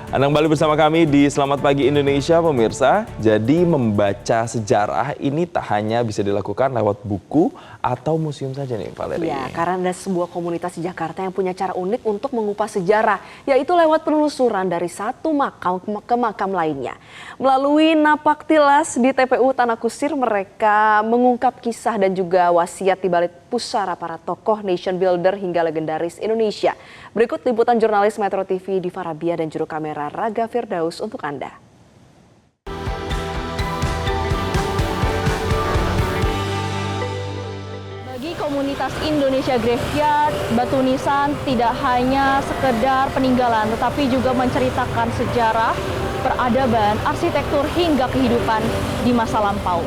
Anda kembali bersama kami di Selamat Pagi Indonesia, pemirsa. Jadi membaca sejarah ini tak hanya bisa dilakukan lewat buku atau museum saja nih, Valeri. Ya, karena ada sebuah komunitas di Jakarta yang punya cara unik untuk mengupas sejarah, yaitu lewat penelusuran dari satu makam ke makam lainnya. Melalui napak tilas di TPU Tanah Kusir, mereka mengungkap kisah dan juga wasiat di balik pusara para tokoh nation builder hingga legendaris Indonesia. Berikut liputan jurnalis Metro TV Diva Rabia dan juru kamera Raga Firdaus untuk Anda. Bagi komunitas Indonesia Graveyard, batu nisan tidak hanya sekedar peninggalan, tetapi juga menceritakan sejarah, peradaban, arsitektur hingga kehidupan di masa lampau.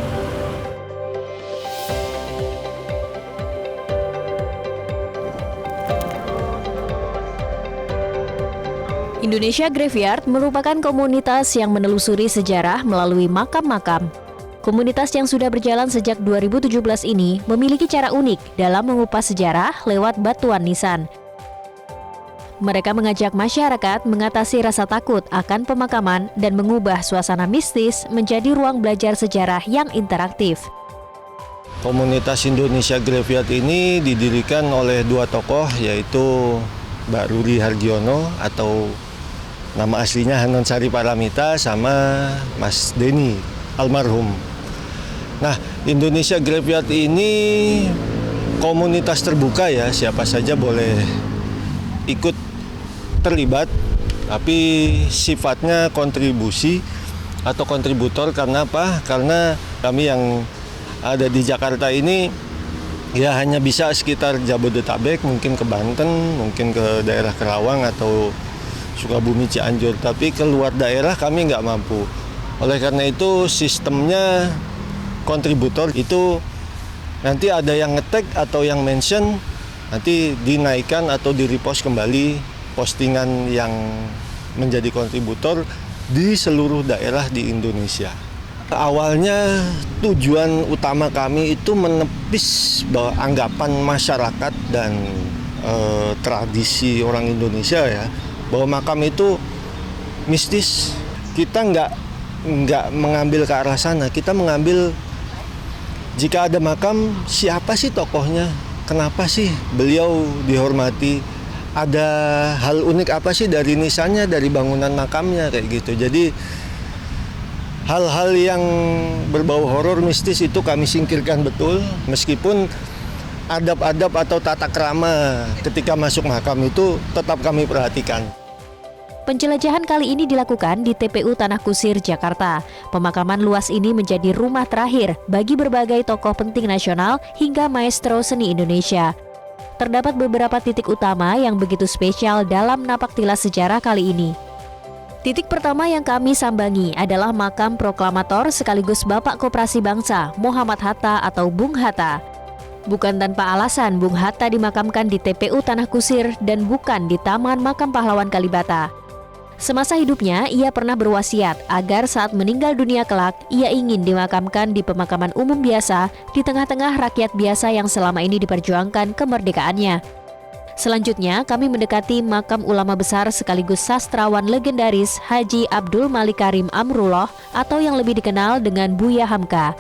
Indonesia Graveyard merupakan komunitas yang menelusuri sejarah melalui makam-makam. Komunitas yang sudah berjalan sejak 2017 ini memiliki cara unik dalam mengupas sejarah lewat batuan nisan. Mereka mengajak masyarakat mengatasi rasa takut akan pemakaman dan mengubah suasana mistis menjadi ruang belajar sejarah yang interaktif. Komunitas Indonesia Graveyard ini didirikan oleh dua tokoh, yaitu Mbak Ruri Hargiono atau nama aslinya Hanon Sari Paramita sama Mas Denny almarhum. Nah, Indonesia Graveyard ini komunitas terbuka ya, siapa saja boleh ikut terlibat, tapi sifatnya kontribusi atau kontributor. Karena apa? Karena kami yang ada di Jakarta ini ya hanya bisa sekitar Jabodetabek, mungkin ke Banten, mungkin ke daerah Kerawang atau Sukabumi, Cianjur, tapi keluar daerah kami nggak mampu. Oleh karena itu sistemnya kontributor itu nanti ada yang nge-tag atau yang mention, nanti dinaikkan atau di-repost kembali postingan yang menjadi kontributor di seluruh daerah di Indonesia. Awalnya tujuan utama kami itu menepis bahwa anggapan masyarakat dan tradisi orang Indonesia ya, bahwa makam itu mistis. Kita nggak mengambil ke arah sana, kita mengambil jika ada makam, siapa sih tokohnya, kenapa sih beliau dihormati, ada hal unik apa sih dari nisannya, dari bangunan makamnya, kayak gitu. Jadi hal-hal yang berbau horor mistis itu kami singkirkan betul, meskipun adab-adab atau tata krama ketika masuk makam itu tetap kami perhatikan. Penjelajahan kali ini dilakukan di TPU Tanah Kusir, Jakarta. Pemakaman luas ini menjadi rumah terakhir bagi berbagai tokoh penting nasional hingga maestro seni Indonesia. Terdapat beberapa titik utama yang begitu spesial dalam napak tilas sejarah kali ini. Titik pertama yang kami sambangi adalah makam proklamator sekaligus Bapak Koperasi Bangsa, Muhammad Hatta atau Bung Hatta. Bukan tanpa alasan Bung Hatta dimakamkan di TPU Tanah Kusir dan bukan di Taman Makam Pahlawan Kalibata. Semasa hidupnya, ia pernah berwasiat agar saat meninggal dunia kelak, ia ingin dimakamkan di pemakaman umum biasa di tengah-tengah rakyat biasa yang selama ini diperjuangkan kemerdekaannya. Selanjutnya, kami mendekati makam ulama besar sekaligus sastrawan legendaris Haji Abdul Malik Karim Amrullah atau yang lebih dikenal dengan Buya Hamka.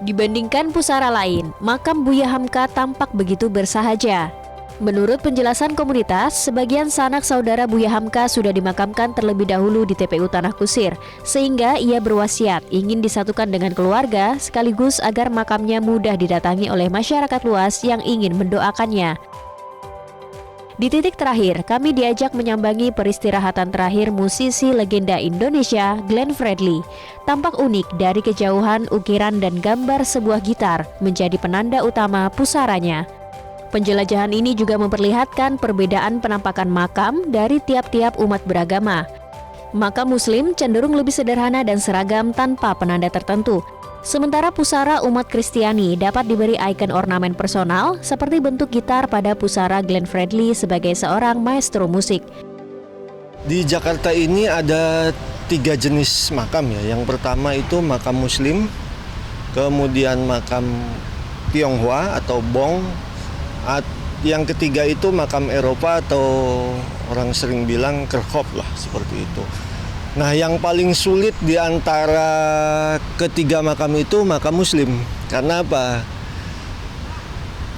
Dibandingkan pusara lain, makam Buya Hamka tampak begitu bersahaja. Menurut penjelasan komunitas, sebagian sanak saudara Buya Hamka sudah dimakamkan terlebih dahulu di TPU Tanah Kusir, sehingga ia berwasiat ingin disatukan dengan keluarga sekaligus agar makamnya mudah didatangi oleh masyarakat luas yang ingin mendoakannya. Di titik terakhir, kami diajak menyambangi peristirahatan terakhir musisi legenda Indonesia, Glenn Fredly. Tampak unik dari kejauhan ukiran dan gambar sebuah gitar menjadi penanda utama pusaranya. Penjelajahan ini juga memperlihatkan perbedaan penampakan makam dari tiap-tiap umat beragama. Makam Muslim cenderung lebih sederhana dan seragam tanpa penanda tertentu. Sementara pusara umat Kristiani dapat diberi ikon ornamen personal seperti bentuk gitar pada pusara Glenn Fredly sebagai seorang maestro musik. Di Jakarta ini ada 3 jenis makam ya. Yang pertama itu makam Muslim, kemudian makam Tionghoa atau Bong, yang ketiga itu makam Eropa atau orang sering bilang kerkhop lah, seperti itu. Nah, yang paling sulit di antara ketiga makam itu makam Muslim. Karena apa?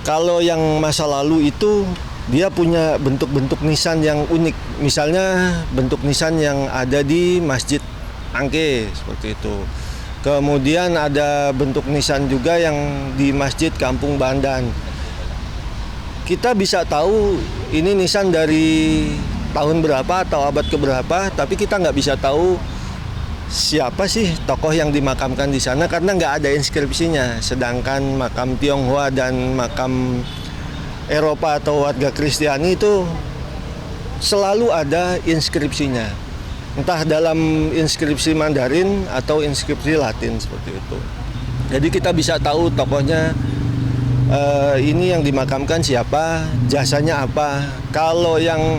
Kalau yang masa lalu itu dia punya bentuk-bentuk nisan yang unik. Misalnya bentuk nisan yang ada di Masjid Angke, seperti itu. Kemudian ada bentuk nisan juga yang di Masjid Kampung Bandan. Kita bisa tahu ini nisan dari tahun berapa atau abad keberapa, tapi kita nggak bisa tahu siapa sih tokoh yang dimakamkan di sana karena nggak ada inskripsinya. Sedangkan makam Tionghoa dan makam Eropa atau warga Kristiani itu selalu ada inskripsinya. Entah dalam inskripsi Mandarin atau inskripsi Latin, seperti itu. Jadi kita bisa tahu tokohnya ini yang dimakamkan siapa, jasanya apa. Kalau yang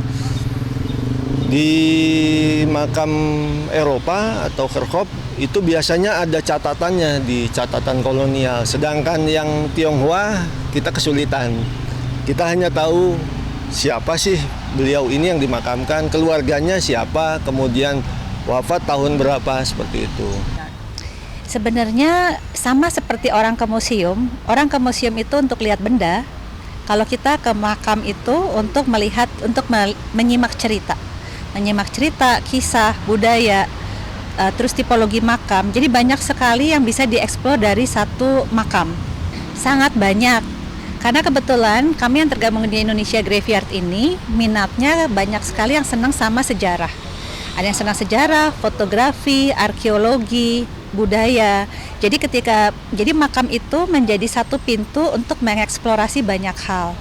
di makam Eropa atau kerkhop itu biasanya ada catatannya di catatan kolonial. Sedangkan yang Tionghoa kita kesulitan. Kita hanya tahu siapa sih beliau ini yang dimakamkan, keluarganya siapa, kemudian wafat tahun berapa, seperti itu. Sebenarnya sama seperti orang ke museum itu untuk lihat benda. Kalau kita ke makam itu untuk melihat, untuk menyimak cerita, kisah, budaya, terus tipologi makam. Jadi banyak sekali yang bisa dieksplor dari satu makam, sangat banyak. Karena kebetulan kami yang tergabung di Indonesia Graveyard ini minatnya banyak sekali yang senang sama sejarah. Ada yang senang sejarah, fotografi, arkeologi, budaya. Jadi makam itu menjadi satu pintu untuk mengeksplorasi banyak hal.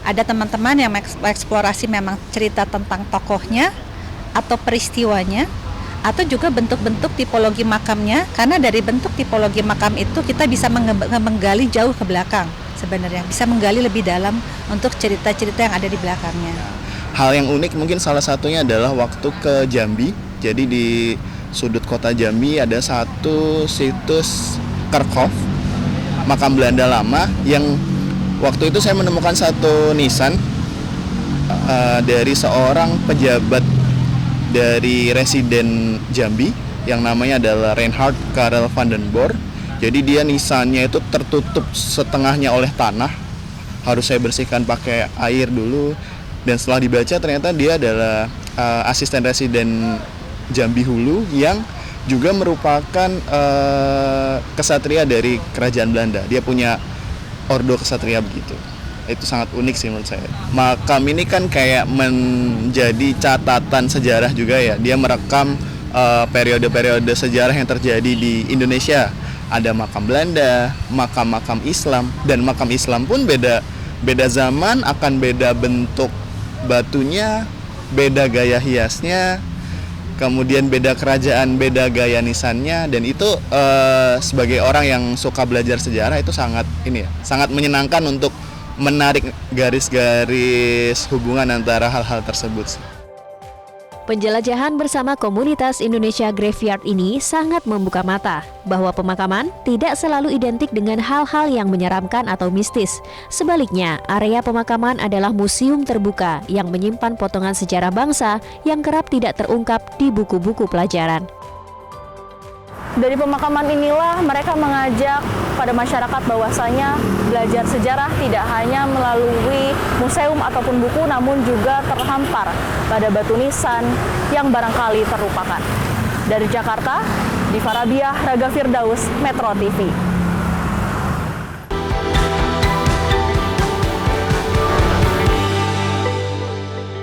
Ada teman-teman yang mengeksplorasi memang cerita tentang tokohnya atau peristiwanya, atau juga bentuk-bentuk tipologi makamnya, karena dari bentuk tipologi makam itu kita bisa menggali jauh ke belakang. Sebenarnya bisa menggali lebih dalam untuk cerita-cerita yang ada di belakangnya. Hal yang unik mungkin salah satunya adalah waktu ke Jambi. Jadi di sudut kota Jambi ada satu situs kerkhop, makam Belanda lama, yang waktu itu saya menemukan satu nisan dari seorang pejabat dari residen Jambi yang namanya adalah Reinhard Karel van den Boer. Jadi dia nisannya itu tertutup setengahnya oleh tanah. Harus saya bersihkan pakai air dulu. Dan setelah dibaca ternyata dia adalah asisten residen Jambi Hulu yang juga merupakan kesatria dari kerajaan Belanda. Dia punya ordo kesatria begitu. Itu sangat unik sih menurut saya. Makam ini kan kayak menjadi catatan sejarah juga ya. Dia merekam periode-periode sejarah yang terjadi di Indonesia. Ada makam Belanda, makam-makam Islam, dan makam Islam pun beda zaman, akan beda bentuk batunya, beda gaya hiasnya, kemudian beda kerajaan, beda gaya nisannya, dan itu sebagai orang yang suka belajar sejarah itu sangat menyenangkan untuk menarik garis-garis hubungan antara hal-hal tersebut. Penjelajahan bersama komunitas Indonesia Graveyard ini sangat membuka mata bahwa pemakaman tidak selalu identik dengan hal-hal yang menyeramkan atau mistis. Sebaliknya, area pemakaman adalah museum terbuka yang menyimpan potongan sejarah bangsa yang kerap tidak terungkap di buku-buku pelajaran. Dari pemakaman inilah mereka mengajak pada masyarakat bahwasanya belajar sejarah tidak hanya melalui museum ataupun buku, namun juga terhampar pada batu nisan yang barangkali terlupakan. Dari Jakarta, Diva Rabiah, Raga Firdaus, Metro TV.